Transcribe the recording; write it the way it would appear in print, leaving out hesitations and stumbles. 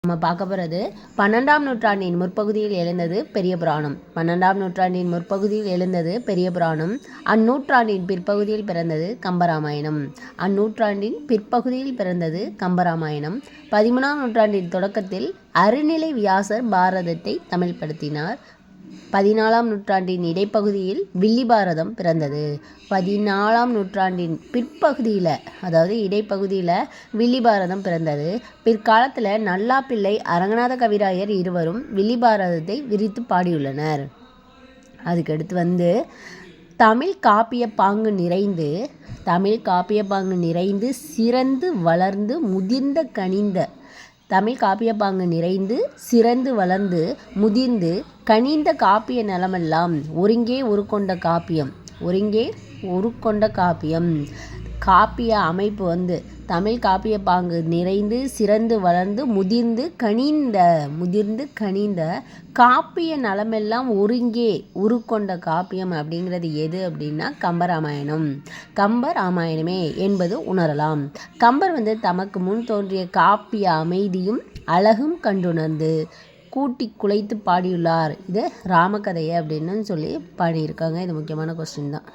நம்ம பார்க்க போகிறது 12ஆம் நூற்றாண்டின் முற்பகுதியில் எழுந்தது பெரிய புராணம். 12ஆம் நூற்றாண்டின் முற்பகுதியில் எழுந்தது பெரிய புராணம். அந்நூற்றாண்டின் பிற்பகுதியில் பிறந்தது கம்பராமாயணம். அந்நூற்றாண்டின் பிற்பகுதியில் பிறந்தது கம்பராமாயணம். 13ஆம் நூற்றாண்டின் தொடக்கத்தில் அருணிலை வியாசர் பாரதத்தை தமிழ்படுத்தினார். 14ஆம் நூற்றாண்டின் இடைப்பகுதியில் வில்லி பாரதம் பிறந்தது. 14ஆம் நூற்றாண்டின் பிற்பகுதியில், அதாவது இடைப்பகுதியில் வில்லி பாரதம் பிறந்தது. பிற்காலத்தில் நல்லாப்பிள்ளை, அரங்கநாத கவிராயர் இருவரும் வில்லி பாரதத்தை விரித்து பாடியுள்ளனர். அதுக்கடுத்து தமிழ் காப்பிய பாங்கு நிறைந்து சிறந்து வளர்ந்து முதிர்ந்த கனிந்த கனிந்த காப்பிய நலமெல்லாம் ஒருங்கே உருக்கொண்ட காப்பியம். காப்பிய அமைப்பு தமிழ் காப்பிய பாங்கு நிறைந்து சிறந்து வளர்ந்து முதிர்ந்து கனிந்த காப்பிய நலமெல்லாம் ஒருங்கே உருக்கொண்ட காப்பியம் அப்படிங்கிறது எது அப்படின்னா கம்பராமாயணமே என்பது உணரலாம். கம்பர் தமக்கு முன் தோன்றிய காப்பிய அமைதியும் அழகும் கண்டுணர்ந்து கூட்டி குலைத்து பாடியுள்ளார். இது ராமகதையை அப்படின்னு சொல்லி பாடியிருக்காங்க. இது முக்கியமான கொஸ்டின் தான்.